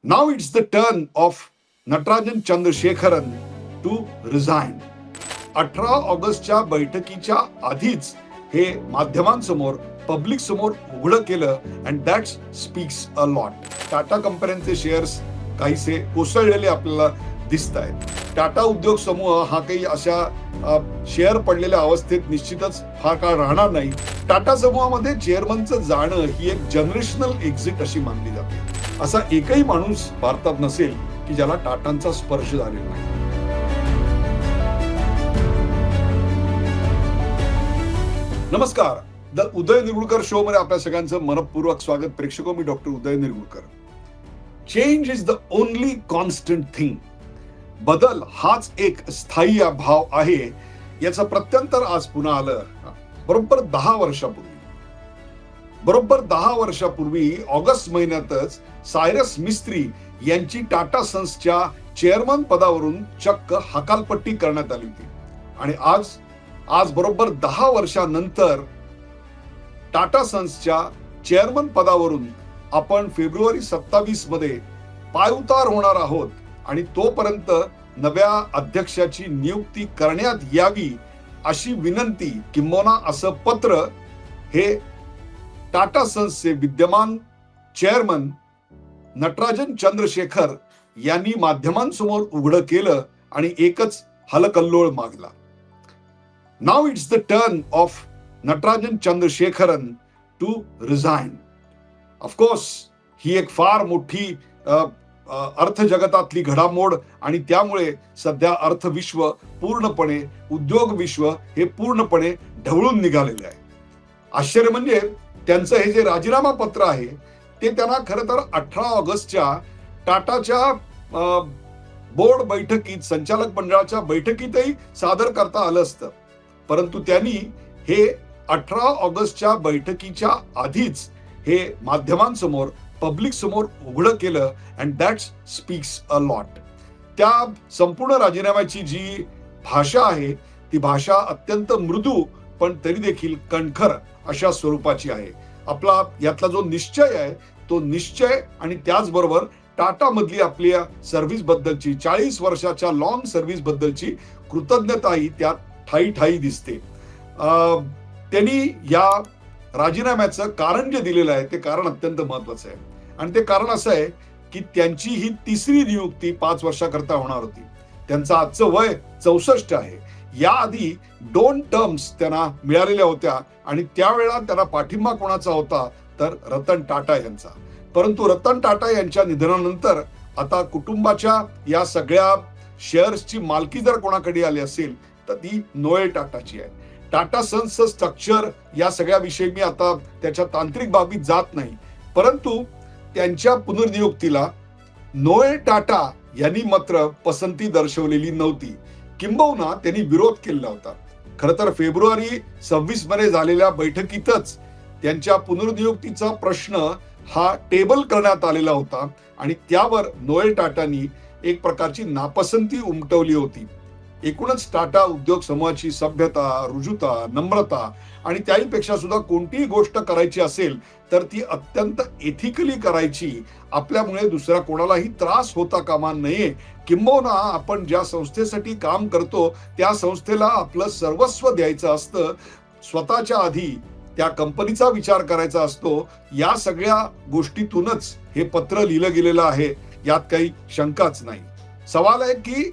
Now it's the turn of Natarajan Chandrasekharan to resign. 18 ऑगस्टच्या बैठकीच्या आधीच हे माध्यमांसमोर पब्लिक समोर उघडं केलं and that speaks a lot. Tata कंपन्यांचे शेअर्स काहीसे कोसळलेले आपल्याला दिसत आहेत. टाटा उद्योग समूह हा काही अशा शेअर पडलेल्या अवस्थेत निश्चितच फार काळ राहणार नाही. टाटा समूहामध्ये चेअरमनचं जाणं ही एक जनरेशनल एक्झिट अशी मानली जाते. असा एकही माणूस भारतात नसेल की ज्याला टाटांचा स्पर्श झालेला नाही. नमस्कार, द उदय निरगुडकर शो मध्ये आपल्या सगळ्यांचं मनपूर्वक स्वागत. प्रेक्षको, मी doctor Uday Nirgudkar. Change is the only constant thing. बदल हाच एक स्थायी भाव आहे याचं प्रत्यंतर आज पुन्हा आलं. बरोबर 10 वर्षापूर्वी ऑगस्ट महिन्यातच सायरस मिस्त्री यांची टाटा सन्सच्या चेअरमन पदावरून चक्क हकालपट्टी करण्यात आली होती. आणि आज बरोबर 10 वर्षानंतर टाटा सन्सच्या चेअरमन पदावरून आपण फेब्रुवारी 27 मध्ये पायउतार होणार आहोत. आणि तोपर्यंत नव्या अध्यक्षाची नियुक्ती करण्यात यावी अशी विनंती किंबहुना असं पत्र हे टाटा सन्सचे विद्यमान चेअरमन नटराजन चंद्रशेखर यांनी माध्यमांसमोर उघडं केलं आणि एकच हलकल्लोळ मागला. Now it's the turn of Natarajan Chandrasekaran to resign. Of course ही एक फार मोठी अर्थजगतातली घडामोड आणि त्यामुळे सध्या अर्थविश्व पूर्णपणे, उद्योग विश्व हे पूर्णपणे ढवळून निघालेले आहे. आश्चर्य म्हणजे त्यांचं हे जे राजीनामा पत्र आहे ते त्यांना खरं तर 18 ऑगस्टच्या टाटाच्या बोर्ड बैठकीत, संचालक मंडळाच्या बैठकीतही सादर करता आलं असतं. परंतु त्यांनी हे 18 ऑगस्टच्या बैठकीच्या आधीच हे माध्यमांसमोर, पब्लिक समोर उघडं केलं and that speaks a lot. त्या संपूर्ण राजीनाम्याची जी भाषा आहे ती भाषा अत्यंत मृदू पण तरी देखील कणखर अशा स्वरूपाची आहे. आपला यातला जो निश्चय आहे तो निश्चय आणि त्याचबरोबर टाटा मधली आपल्या सर्व्हिस बद्दलची, 40 वर्षाच्या लॉंग सर्व्हिस बद्दलची कृतज्ञताही त्यात ठाई ठाई दिसते. त्यांनी या राजीनाम्याचं कारण जे दिलेलं आहे ते कारण अत्यंत महत्वाचं आहे. आणि ते कारण असं आहे की त्यांची ही तिसरी नियुक्ती 5 वर्षाकरता होणार होती. त्यांचं आजचं वय 64 आहे. याआधी 2 टर्म्स त्यांना मिळालेल्या होत्या आणि त्यावेळेला त्यांना पाठिंबा कोणाचा होता तर रतन टाटा यांचा. परंतु रतन टाटा यांच्या निधनानंतर आता कुटुंबाच्या या सगळ्या शेअर्सची मालकी जर कोणाकडे आली असेल तर ती नोएल टाटाची आहे. टाटा सन्सचं स्ट्रक्चर या सगळ्या विषयी मी आता त्याच्या तांत्रिक बाबीत जात नाही. परंतु त्यांच्या पुनर्नियुक्तीला नोएल टाटा यांनी मात्र पसंती दर्शवलेली नव्हती, किंबहुना त्यांनी विरोध केला होता. खरं तर फेब्रुवारी 26 मध्ये झालेल्या बैठकीतच त्यांच्या पुनर्नियुक्तीचा प्रश्न हा टेबल करण्यात आलेला होता आणि त्यावर नोएल टाटांनी एक प्रकारची नापसंती उमटवली होती. एकूणच टाटा उद्योग समूहाची सभ्यता, रुजुता, नम्रता आणि त्याहीपेक्षा सुद्धा कोणतीही गोष्ट करायची असेल तर ती अत्यंत एथिकली करायची. आपल्यामुळे दुसऱ्या कोणालाही त्रास होता कामा नये. किंबहुना आपण ज्या संस्थेसाठी काम करतो त्या संस्थेला आपलं सर्वस्व द्यायचं असतं. स्वतःच्या आधी त्या कंपनीचा विचार करायचा असतो. या सगळ्या गोष्टीतूनच हे पत्र लिहिलं गेलेलं आहे, यात काही शंकाच नाही. सवाल आहे की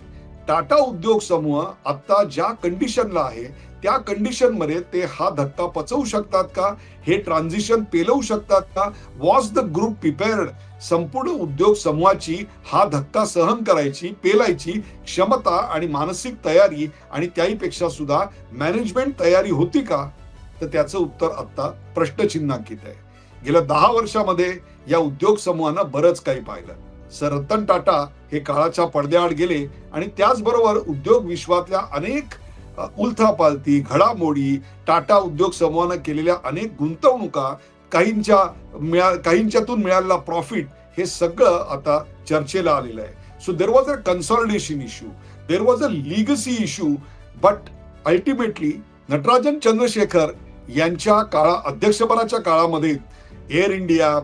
टाटा उद्योग समूह आता ज्या कंडिशनला आहे त्या कंडिशन मध्ये ते हा धक्का पचवू शकतात का? हे ट्रान्झिशन पेलवू शकतात का? Was the group prepared? संपूर्ण उद्योग समूहाची हा धक्का सहन करायची, पेलायची क्षमता आणि मानसिक तयारी आणि त्याहीपेक्षा सुद्धा मॅनेजमेंट तयारी होती का? तर त्याचं उत्तर आता प्रश्नचिन्हांकित आहे. गेल्या 10 वर्षामध्ये या उद्योग समूहानं बरंच काही पाहिलं. सर रतन टाटा हे काळाच्या पडद्याआड गेले आणि त्याचबरोबर उद्योग विश्वातल्या अनेक उलथापालथी घडामोडी, टाटा उद्योग समूहानं केलेल्या अनेक गुंतवणुका, काहींच्यातून मिळालेला प्रॉफिट, हे सगळं आता चर्चेला आलेलं आहे. So there was a consolidation issue, there was a legacy issue, but ultimately Natarajan Chandrashekhar यांच्या अध्यक्षपदाच्या काळामध्ये एअर इंडिया,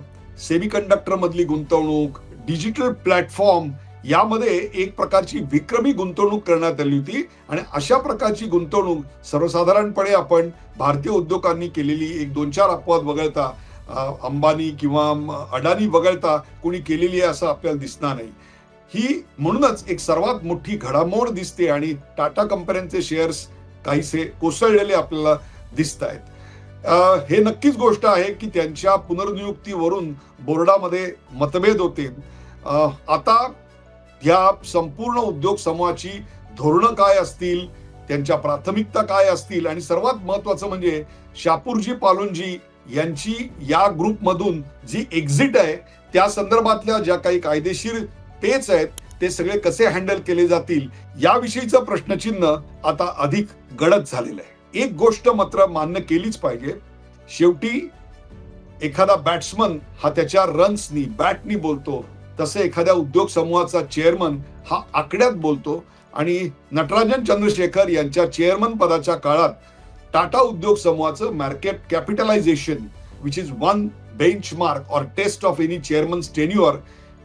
सेमीकंडक्टर मधली गुंतवणूक, डिजिटल प्लॅटफॉर्म यामध्ये एक प्रकारची विक्रमी गुंतवणूक करण्यात आली होती. आणि अशा प्रकारची गुंतवणूक सर्वसाधारणपणे आपण भारतीय उद्योगांनी केलेली एक 2-4 अपवाद वगळता अंबानी किंवा अडानी वगळता कोणी केलेली आहे असं आपल्याला दिसणार नाही. ही म्हणूनच एक सर्वात मोठी घडामोड दिसते आणि टाटा कंपन्यांचे शेअर्स काहीसे कोसळलेले आपल्याला दिसत आहेत. हे नक्कीच गोष्ट आहे की त्यांच्या पुनर्नियुक्तीवरून बोर्डामध्ये मतभेद होते. आता या संपूर्ण उद्योग समूहाची धोरणं काय असतील, त्यांच्या प्राथमिकता काय असतील आणि सर्वात महत्वाचं म्हणजे शापूरजी पालोनजी यांची या ग्रुपमधून जी एक्झिट आहे त्या संदर्भातल्या ज्या काही कायदेशीर पेच आहेत ते सगळे कसे हँडल केले जातील याविषयीचं प्रश्नचिन्ह आता अधिक गडद झालेलं आहे. एक गोष्ट मात्र मान्य केलीच पाहिजे, शेवटी एखादा बॅट्समन हा त्याच्या रन्सनी बॅटनी बोलतो, तसे एखाद्या उद्योग समूहाचा चेअरमन हा आकड्यात बोलतो. आणि नटराजन चंद्रशेखर यांच्या चेअरमन पदाच्या काळात टाटा उद्योग समूहाचं market capitalisation which is one benchmark और test of any chairman's tenure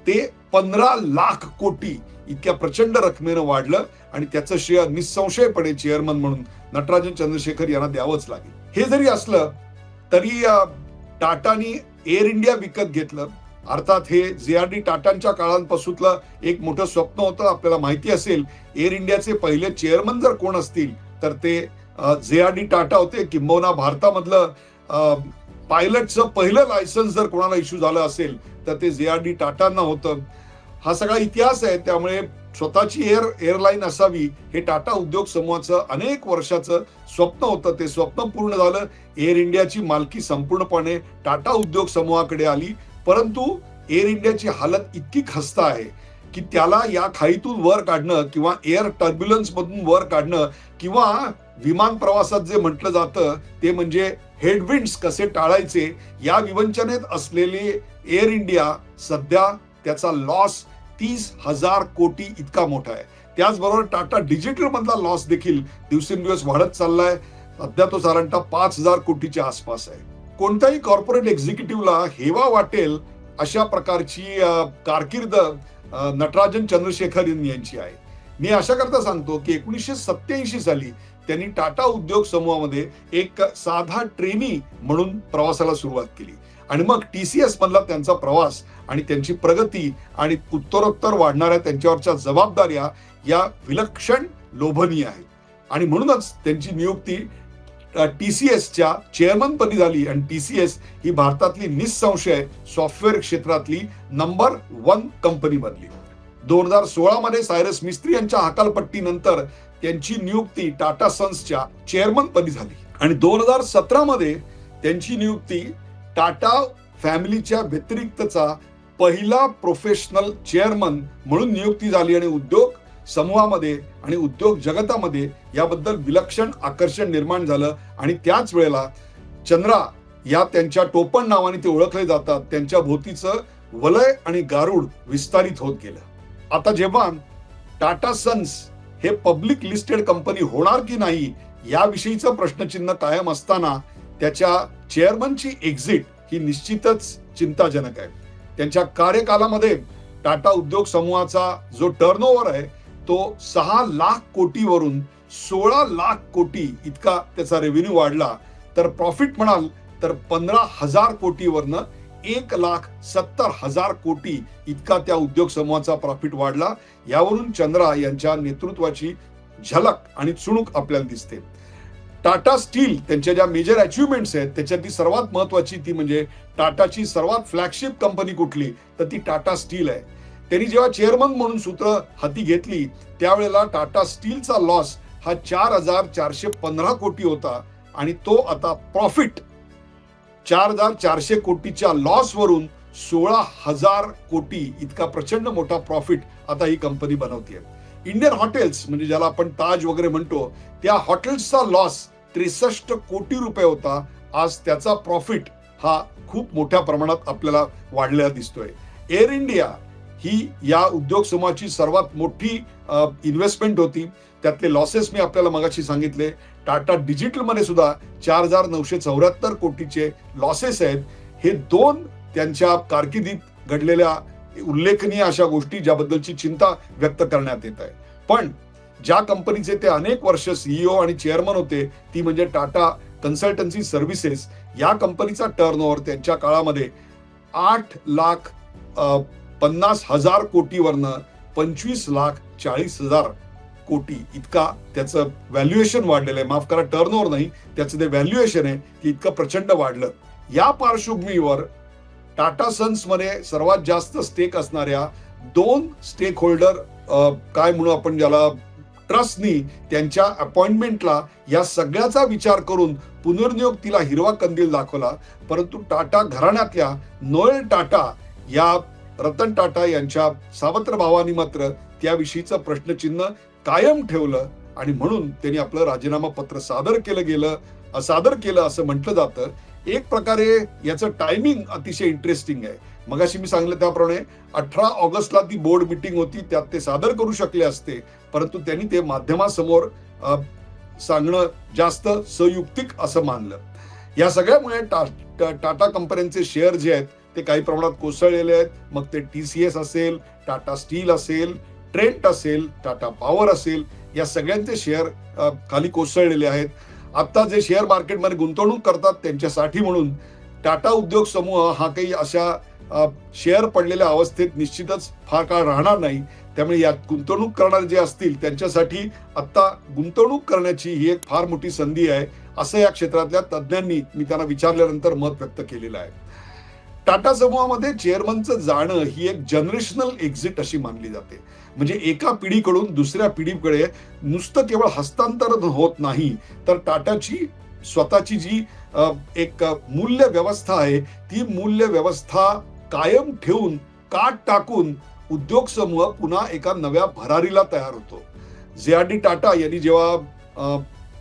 ते 15 लाख कोटी इतक्या प्रचंड रकमेनं वाढलं आणि त्याचं श्रेय निसंशयपणे चेअरमन म्हणून नटराजन चंद्रशेखर यांना द्यावंच लागेल. हे जरी असलं तरी टाटानी एअर इंडिया विकत घेतलं. अर्थात हे जे.आर.डी. टाटांच्या काळापासूनचं एक मोठं स्वप्न होतं. आपल्याला माहिती असेल एअर इंडियाचे पहिले चेअरमन जर कोण असतील तर ते जे.आर.डी. टाटा होते. किंबहुना भारतामधलं पायलटचं पहिलं लायसन्स जर कोणाला इश्यू झालं असेल तर ते जे.आर.डी. टाटांना होतं. हा सगळा इतिहास आहे. त्यामुळे स्वतःची एअरलाईन असावी हे टाटा उद्योग समूहाचं अनेक वर्षाचं स्वप्न होतं. ते स्वप्न पूर्ण झालं. एअर इंडियाची मालकी संपूर्णपणे टाटा उद्योग समूहाकडे आली. परंतु एअर इंडियाची हालत इतकी खस्ता आहे की त्याला या खाईतून वर काढणं किंवा एअर टर्ब्युलन्स मधून वर काढणं किंवा विमान प्रवासात जे म्हटलं जातं ते म्हणजे हेडविंड्स कसे टाळायचे या विवंचनेत असलेले एअर इंडिया सध्या त्याचा लॉस 30,000 कोटी इतका मोठा आहे. त्याचबरोबर टाटा डिजिटल मधला लॉस देखील दिवसेंदिवस वाढत चाललाय. सध्या तो साधारणतः 5,000 कोटीच्या आसपास आहे. कोणत्याही कॉर्पोरेट एक्झिक्युटिव्हला हेवा वाटेल अशा प्रकारची कारकीर्द नटराजन चंद्रशेखर यांची आहे. मी अशा करता सांगतो की 1987 साली त्यांनी टाटा उद्योग समूहामध्ये एक साधा ट्रेनी म्हणून प्रवासाला सुरुवात केली आणि मग TCS मधला त्यांचा प्रवास आणि त्यांची प्रगती आणि उत्तरोत्तर वाढणाऱ्या त्यांच्यावरच्या जबाबदाऱ्या या विलक्षण लोभनीय आहेत. आणि म्हणूनच त्यांची नियुक्ती TCSच्या चेअरमन पदी झाली आणि TCS ही भारतातली निसंशय सॉफ्टवेअर क्षेत्रातली नंबर 1 कंपनी बनली. 2016 मध्ये सायरस मिस्त्री यांच्या हकालपट्टीनंतर त्यांची नियुक्ती टाटा सन्सच्या चेअरमन पदी झाली आणि 2017 मध्ये त्यांची नियुक्ती टाटा फॅमिलीच्या व्यतिरिक्तचा पहिला प्रोफेशनल चेअरमन म्हणून नियुक्ती झाली. आणि उद्योग समूहामध्ये आणि उद्योग जगतामध्ये याबद्दल विलक्षण आकर्षण निर्माण झालं. आणि त्याच वेळेला चंद्रा या त्यांच्या टोपण नावाने ते ओळखले जातात त्यांच्या भोवतीचं वलय आणि गारुड विस्तारित होत गेलं. आता जेव्हा टाटा सन्स हे पब्लिक लिस्टेड कंपनी होणार की नाही याविषयीचं प्रश्नचिन्ह कायम असताना त्याच्या चेअरमनची एक्झिट ही निश्चितच चिंताजनक आहे. त्यांच्या कार्यकालामध्ये टाटा उद्योग समूहाचा जो टर्नओव्हर आहे तो 6 लाख कोटीवरून 16 लाख कोटी इतका त्याचा रेव्हेन्यू वाढला. तर प्रॉफिट म्हणाल तर 15,000 कोटीवरनं 1,70,000 कोटी इतका त्या उद्योग समूहाचा प्रॉफिट वाढला. यावरून चंद्रा यांच्या नेतृत्वाची झलक आणि चुणूक आपल्याला दिसते. टाटा स्टील त्यांच्या ज्या मेजर अचिव्हमेंट्स आहेत त्याच्यातली सर्वात महत्वाची ती म्हणजे टाटाची सर्वात फ्लॅगशिप कंपनी कुठली तर ती टाटा स्टील आहे. त्यांनी जेव्हा चेअरमन म्हणून सूत्र हाती घेतली त्यावेळेला टाटा स्टीलचा लॉस हा 4,415 कोटी होता आणि तो आता प्रॉफिट 4,400 कोटीच्या लॉस वरून 16,000 कोटी इतका प्रचंड मोठा प्रॉफिट आता ही कंपनी बनवते. इंडियन हॉटेल्स म्हणजे ज्याला आपण ताज वगैरे म्हणतो त्या हॉटेल्सचा लॉस 63 कोटी रुपये होता. आज त्याचा प्रॉफिट हा खूप मोठ्या प्रमाणात आपल्याला वाढलेला दिसतोय. एअर इंडिया ही या उद्योग समूहाची सर्वात मोठी इन्व्हेस्टमेंट होती. त्यातले लॉसेस मी आपल्याला मगाशी सांगितले. टाटा डिजिटल मध्ये सुद्धा 4,974 कोटीचे लॉसेस आहेत. हे दोन त्यांच्या कारकिर्दीत घडलेल्या उल्लेखनीय अशा गोष्टी ज्याबद्दलची चिंता व्यक्त करण्यात येत आहे. पण ज्या कंपनीचे ते अनेक वर्ष सीईओ आणि चेअरमन होते ती म्हणजे टाटा कन्सल्टन्सी सर्व्हिसेस. या कंपनीचा टर्नओव्हर त्यांच्या काळामध्ये 8,50,000 कोटीवरनं 25,40,000 कोटी इतका त्याचं व्हॅल्युएशन वाढलेलं आहे. माफ करा, टर्नओव्हर नाही, त्याचं ते व्हॅल्युएशन आहे ते इतकं प्रचंड वाढलं. या पार्श्वभूमीवर टाटा सन्स मध्ये सर्वात जास्त स्टेक असणाऱ्या 2 स्टेक होल्डर काय म्हणू आपण ज्याला ट्रस्टनी त्यांच्या अपॉइंटमेंटला या सगळ्याचा विचार करून पुनर्नियुक्तीला हिरवा कंदील दाखवला. परंतु टाटा घराण्यातल्या नोएल टाटा या रतन टाटा यांच्या सावत्र भावानी मात्र त्याविषयीचं प्रश्नचिन्ह कायम ठेवलं आणि म्हणून त्यांनी आपलं राजीनामा पत्र सादर केलं असं म्हटलं जातं. एक प्रकारे याचं टायमिंग अतिशय इंटरेस्टिंग आहे. मगाशी मी सांगितलं त्याप्रमाणे 18 ऑगस्टला ती बोर्ड मीटिंग होती, त्यात ते सादर करू शकले असते, परंतु त्यांनी ते माध्यमासमोर सांगणं जास्त संयुक्तिक असं मानलं. या सगळ्यामुळे टाटा कंपन्यांचे शेअर जे आहेत ते काही प्रमाणात कोसळलेले आहेत. मग ते TCS असेल, टाटा स्टील असेल, ट्रेंट असेल, टाटा पॉवर असेल, या सगळ्यांचे शेअर खाली कोसळलेले आहेत. आता जे शेअर मार्केटमध्ये गुंतवणूक करतात त्यांच्यासाठी म्हणून टाटा उद्योग समूह हा काही अशा शेअर पडलेल्या अवस्थेत निश्चितच फार काळ राहणार नाही. त्यामुळे यात गुंतवणूक करणारे जे असतील त्यांच्यासाठी आता गुंतवणूक करण्याची ही एक फार मोठी संधी आहे असं या क्षेत्रातल्या तज्ज्ञांनी मी त्यांना विचारल्यानंतर मत व्यक्त केलेलं आहे. टाटा समूहामध्ये चेअरमनचं जाणं ही एक जनरेशनल एक्झिट अशी मानली जाते. म्हणजे एका पिढीकडून दुसऱ्या पिढीकडे नुसतं केवळ हस्तांतरण होत नाही, तर टाटाची स्वतःची जी एक मूल्य व्यवस्था आहे ती मूल्य व्यवस्था कायम ठेवून काट टाकून उद्योग समूह पुन्हा एका नव्या भरारीला तयार होतो. JRD टाटा यांनी जेव्हा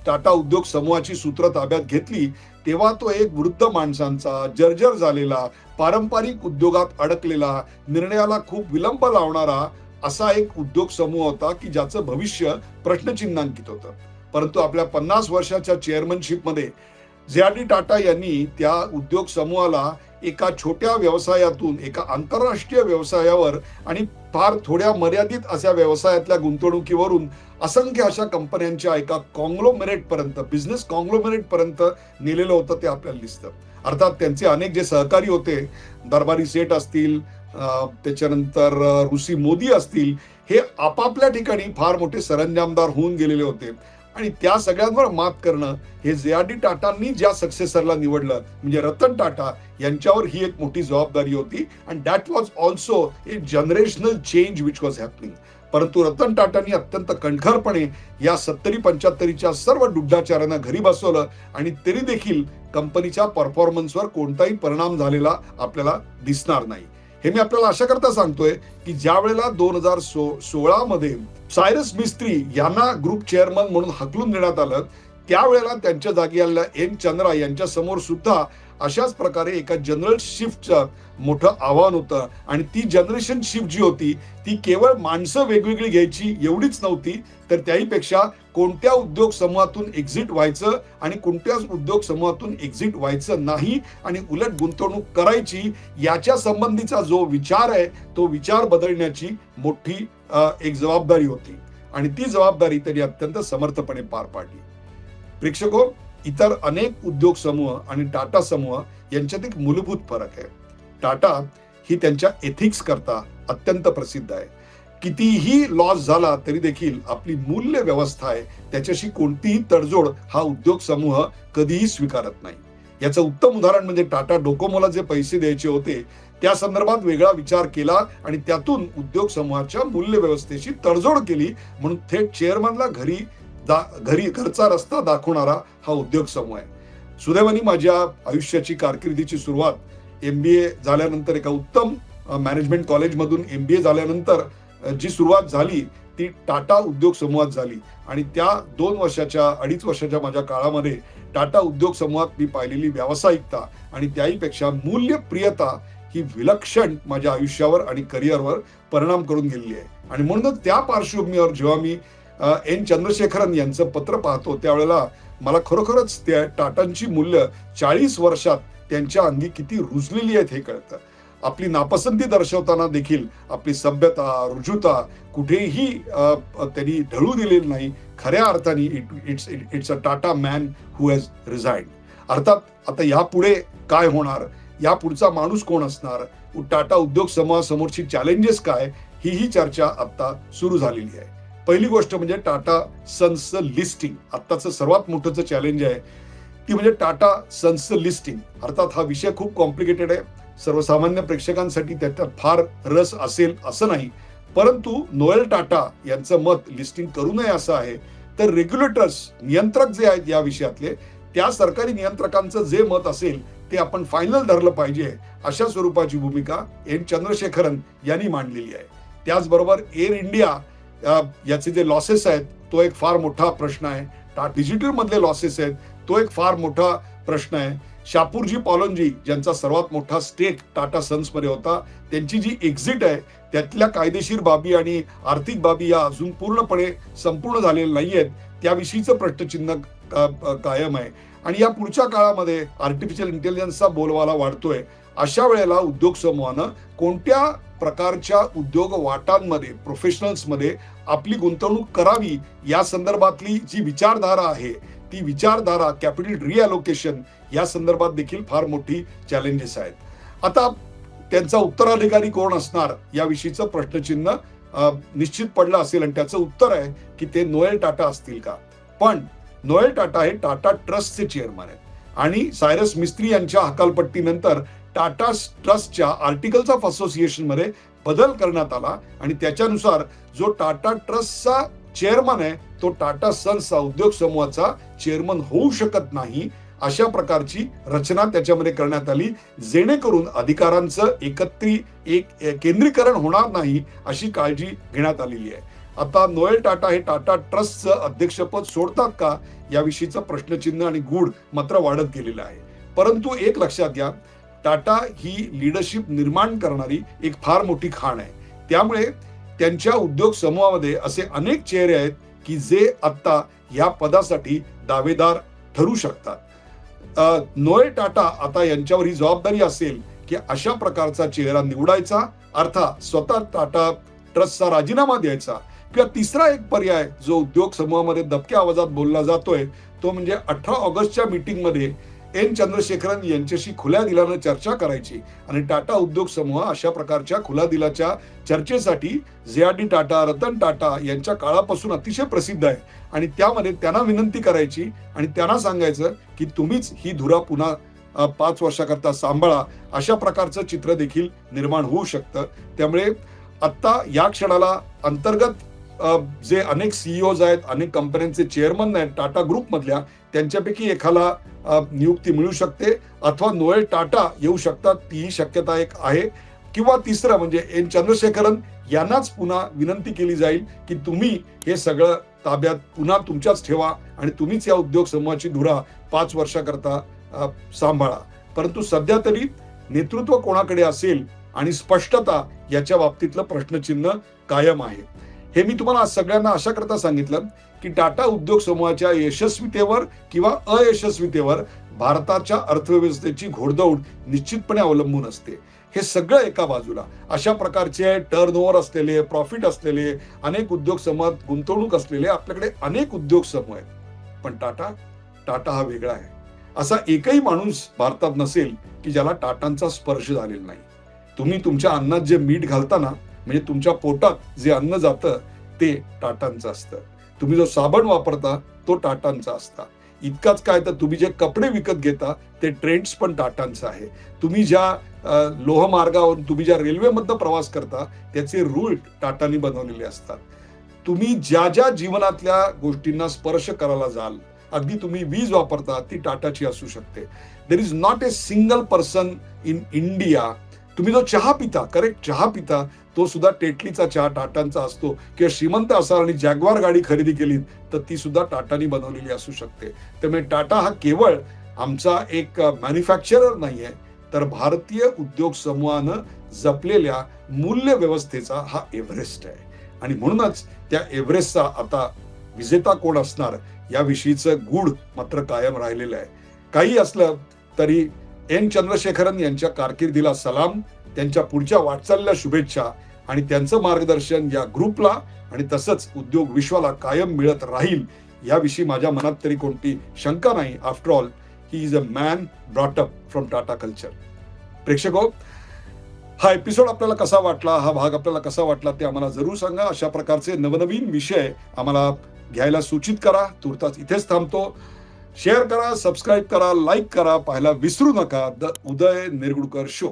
टाटा उद्योग समूहाची सूत्र ताब्यात घेतली तेव्हा तो एक वृद्ध माणसांचा, जर्जर झालेला, पारंपरिक उद्योगात अडकलेला, निर्णयाला खूप विलंब लावणारा असा एक उद्योग समूह होता की ज्याचं भविष्य प्रश्नचिन्हांकित होतं. परंतु आपल्या 50 वर्षाच्या चेअरमनशिपमध्ये JRD टाटा यांनी त्या उद्योग समूहाला एका छोट्या व्यवसायातून एका आंतरराष्ट्रीय व्यवसायावर आणि फार थोड्या मर्यादित अशा व्यवसायातल्या गुंतवणुकीवरून असंख्य अशा कंपन्यांच्या एका कॉंग्लोमेरेट पर्यंत, बिझनेस कॉंग्लोमेरेट पर्यंत नेलेलं होतं ते आपल्याला दिसतं. अर्थात त्यांचे अनेक जे सहकारी होते, दरबारी सेठ असतील, त्याच्यानंतर ऋषी मोदी असतील, हे आपापल्या ठिकाणी फार मोठे सरंजामदार होऊन गेलेले होते आणि त्या सगळ्यांवर मात करणं हे JRD टाटांनी ज्या सक्सेसरला निवडलं म्हणजे रतन टाटा यांच्यावर ही एक मोठी जबाबदारी होती. And that was also a generational change which was happening. परंतु रतन टाटांनी अत्यंत कणखरपणे या 70-75च्या सर्व डुड्डाचारांना घरी बसवलं आणि तरी देखील कंपनीच्या परफॉर्मन्सवर कोणताही परिणाम झालेला आपल्याला दिसणार नाही. हे मी आपल्याला अशा करता सांगतोय की ज्या वेळेला 2016 मध्ये सायरस मिस्त्री यांना ग्रुप चेअरमन म्हणून हकलून देण्यात आलं, त्यावेळेला त्यांच्या जागी आलेल्या एन चंद्रा यांच्या समोर सुद्धा अशाच प्रकारे एका जनरल शिफ्टचं मोठं आव्हान होतं. आणि ती जनरेशन शिफ्ट जी होती ती केवळ माणसं वेगवेगळी घ्यायची एवढीच नव्हती, तर त्याहीपेक्षा कोणत्या उद्योग समूहातून एक्झिट व्हायचं आणि कोणत्या उद्योग समूहातून एक्झिट व्हायचं नाही आणि उलट गुंतवणूक करायची याच्या संबंधीचा जो विचार आहे तो विचार बदलण्याची मोठी एक जबाबदारी होती आणि ती जबाबदारी त्यांनी अत्यंत समर्थपणे पार पाडली. प्रेक्षको, इतर अनेक उद्योग समूह आणि टाटा समूह यांच्यात एक मूलभूत फरक आहे. टाटा ही त्यांच्या एथिक्स करता अत्यंत प्रसिद्ध आहे. कितीही लॉस झाला तरी देखील आपली मूल्य व्यवस्था आहे त्याच्याशी कोणतीही तडजोड हा उद्योग समूह कधीही स्वीकारत नाही. याचं उत्तम उदाहरण म्हणजे टाटा डोकोमोला जे पैसे द्यायचे होते त्या संदर्भात वेगळा विचार केला आणि त्यातून उद्योग समूहाच्या मूल्य व्यवस्थेशी तडजोड केली म्हणून थेट चेअरमनला घरचा रस्ता दाखवणारा हा उद्योग समूह आहे. सुदैवाने माझ्या आयुष्याची कारकिर्दीची सुरुवात MBA झाल्यानंतर एका उत्तम मॅनेजमेंट कॉलेजमधून MBA झाल्यानंतर जी सुरुवात झाली ती टाटा उद्योग समूहात झाली आणि त्या 2-2.5 वर्षाच्या माझ्या काळामध्ये टाटा उद्योग समूहात मी पाहिलेली व्यावसायिकता आणि त्याहीपेक्षा मूल्यप्रियता ही विलक्षण माझ्या आयुष्यावर आणि करिअरवर परिणाम करून गेलेली आहे. आणि म्हणूनच त्या पार्श्वभूमीवर जेव्हा मी एन चंद्रशेखरन यांचं पत्र पाहतो त्यावेळेला मला खरोखरच त्या टाटांची मूल्य 40 वर्षात त्यांच्या अंगी किती रुजलेली आहेत हे कळतं. आपली नापसंती दर्शवताना देखील आपली सभ्यता, रुजुता कुठेही त्यांनी ढळू दिलेली नाही. खऱ्या अर्थाने it's a Tata man who has resigned. अर्थात आता यापुढे काय होणार, या पुढचा माणूस कोण असणार, टाटा उद्योग समूहासमोरची चॅलेंजेस काय, ही चर्चा आता सुरू झालेली आहे. पहिली गोष्ट म्हणजे टाटा सन्सचं लिस्टिंग. आत्ताचं सर्वात मोठं चॅलेंज आहे ती म्हणजे टाटा सन्सचं लिस्टिंग. अर्थात हा विषय खूप कॉम्प्लिकेटेड आहे. सर्वसामान्य प्रेक्षकांसाठी त्याच्यात फार रस असेल असं नाही, परंतु नोएल टाटा यांचं मत लिस्टिंग करू नये असं आहे. तर रेग्युलेटर्स, नियंत्रक जे आहेत या विषयातले, त्या सरकारी नियंत्रकांचं जे मत असेल ते आपण फायनल धरलं पाहिजे, अशा स्वरूपाची भूमिका एन चंद्रशेखरन यांनी मांडलेली आहे. त्याचबरोबर एअर इंडिया याचे जे लॉसेस आहेत तो एक फार मोठा प्रश्न आहे. डिजिटल मधले लॉसेस आहेत तो एक फार मोठा प्रश्न आहे. शापूरजी पॉलोनजी ज्यांचा सर्वात मोठा स्टेक टाटा सन्स मध्ये होता, त्यांची जी एक्झिट आहे त्यातल्या कायदेशीर बाबी आणि आर्थिक बाबी या अजून पूर्णपणे संपूर्ण झालेल्या नाहीयेत, त्याविषयीचं प्रश्नचिन्ह कायम आहे. आणि या पुढच्या काळामध्ये आर्टिफिशियल इंटेलिजन्सचा बोलबाला वाढतोय. अशा वेळेला उद्योग समूहानं कोणत्या प्रकारच्या उद्योग वाटांमध्ये, प्रोफेशनल्समध्ये आपली गुंतवणूक करावी या संदर्भातली जी विचारधारा आहे, ती विचारधारा कॅपिटल रिअलोकेशन या संदर्भात देखील फार मोठी चॅलेंजेस आहेत. आता त्यांचा उत्तराधिकारी कोण असणार याविषयीचं प्रश्नचिन्ह निश्चित पडलं असेल आणि त्याचं उत्तर आहे की ते नोएल टाटा असतील का. पण नोएल टाटा हे टाटा ट्रस्टचे चेअरमन आहेत आणि सायरस मिस्त्री यांच्या हकालपट्टीनंतर टाटा ट्रस्टच्या आर्टिकल्स ऑफ असोसिएशन मध्ये बदल करण्यात आला आणि त्याच्यानुसार जो टाटा ट्रस्टचा चेअरमन आहे तो टाटा सन्सचा उद्योग समूहाचा चेअरमन होऊ शकत नाही, अशा प्रकारची रचना त्याच्यामध्ये करण्यात आली, जेणेकरून अधिकारांचं केंद्रीकरण होणार नाही अशी काळजी घेण्यात आलेली आहे. आता नोएल टाटा हे टाटा ट्रस्टचं अध्यक्षपद सोडतात का याविषयीचं प्रश्नचिन्ह आणि गूढ मात्र वाढत गेलेलं आहे. परंतु एक लक्षात घ्या, टाटा ही लीडरशिप निर्माण करणारी एक फार मोठी खाण आहे. त्यामुळे त्यांच्या उद्योग समूहामध्ये असे अनेक चेहरे आहेत की जे आता या पदासाठी दावेदार ठरू शकतात. नोएल टाटा आता यांच्यावर ही जबाबदारी असेल की अशा प्रकारचा चेहरा निवडायचा, अर्थात स्वतः टाटा ट्रस्टचा राजीनामा द्यायचा. किंवा तिसरा एक पर्याय जो उद्योग समूहामध्ये दबक्या आवाजात बोलला जातोय तो म्हणजे 18 ऑगस्टच्या मीटिंगमध्ये एन चंद्रशेखरन यांच्याशी खुल्या दिलानं चर्चा करायची आणि टाटा उद्योग समूह अशा प्रकारच्या खुल्या दिलाच्या चर्चेसाठी जे.आर.डी. टाटा, रतन टाटा यांच्या काळापासून अतिशय प्रसिद्ध आहे आणि त्यामध्ये त्यांना विनंती करायची आणि त्यांना सांगायचं की तुम्हीच ही धुरा पुन्हा 5 वर्षाकरता सांभाळा. अशा प्रकारचं चित्र देखील निर्माण होऊ शकतं. त्यामुळे आता या क्षणाला अंतर्गत जे अनेक सीईओज आहेत, अनेक कंपन्यांचे चेअरमन आहेत टाटा ग्रुप मधल्या, त्यांच्यापैकी एखादा नियुक्ती मिळू शकते अथवा नोएल टाटा येऊ शकतात, तीही शक्यता एक आहे. किंवा तिसरं म्हणजे एन चंद्रशेखरन यांनाच पुन्हा विनंती केली जाईल की तुम्ही हे सगळं ताब्यात पुन्हा तुमच्याच ठेवा आणि तुम्हीच या उद्योग समूहाची धुरा 5 वर्षाकरता सांभाळा. परंतु सध्या तरी नेतृत्व कोणाकडे असेल आणि स्पष्टता याच्या बाबतीतलं प्रश्नचिन्ह कायम आहे. हे मी तुम्हाला सगळ्यांना अशा करता सांगितलं की टाटा उद्योग समूहाच्या यशस्वीतेवर किंवा अयशस्वीतेवर भारताच्या अर्थव्यवस्थेची घोडदौड निश्चितपणे अवलंबून असते. हे सगळं एका बाजूला अशा प्रकारचे टर्नओव्हर असलेले, प्रॉफिट असलेले, अनेक उद्योग समूहात गुंतवणूक असलेले आपल्याकडे अनेक उद्योग समूह आहेत. पण टाटा हा वेगळा आहे. असा एकही माणूस भारतात नसेल की ज्याला टाटांचा स्पर्श झालेला नाही. तुम्ही तुमच्या अन्नात जे मीठ घालता ना, म्हणजे तुमच्या पोटात जे अन्न जातं ते टाटांचं असतं. तुम्ही जो साबण वापरता तो टाटांचा असता. इतकाच काय तर तुम्ही जे कपडे विकत घेता ते ट्रेंड्स पण टाटांचं आहे. तुम्ही ज्या लोहमार्गावर, तुम्ही ज्या रेल्वेमधनं प्रवास करता त्याचे रूळ टाटांनी बनवलेले असतात. तुम्ही ज्या ज्या जीवनातल्या गोष्टींना स्पर्श करायला जाल, अगदी तुम्ही वीज वापरता ती टाटाची असू शकते. There is not a single person in India. तुम्ही जो चहा पिता, करेक्ट, चहा पिता तो सुद्धा टेटलीचा चहा टाटांचा असतो. किंवा श्रीमंत असाल आणि जॅग्वार गाडी खरेदी केली तर ती सुद्धा टाटानी बनवलेली असू शकते. त्यामुळे टाटा हा केवळ आमचा एक मॅन्युफॅक्चरर नाहीये, तर भारतीय उद्योग समूहानं जपलेल्या मूल्य व्यवस्थेचा हा एव्हरेस्ट आहे. आणि म्हणूनच त्या एव्हरेस्टचा आता विजेता कोण असणार याविषयीचं गूढ मात्र कायम राहिलेलं आहे. काही असलं तरी एन चंद्रशेखरन यांच्या कारकिर्दीला सलाम. त्यांच्या पुढच्या वाटचालीला शुभेच्छा आणि त्यांचं मार्गदर्शन या ग्रुपला आणि तसंच उद्योग विश्वाला कायम मिळत राहील याविषयी माझ्या मनात तरी कोणती शंका नाही. After all he is a man brought up from Tata culture. प्रेक्षको, हा एपिसोड आपल्याला कसा वाटला, हा भाग आपल्याला कसा वाटला ते आम्हाला जरूर सांगा. अशा प्रकारचे नवनवीन विषय आम्हाला घ्यायला सूचित करा. तुर्तास इथेच थांबतो. शेअर करा, सबस्क्राईब करा, लाईक करा, पाहायला विसरू नका द उदय निरगुडकर शो.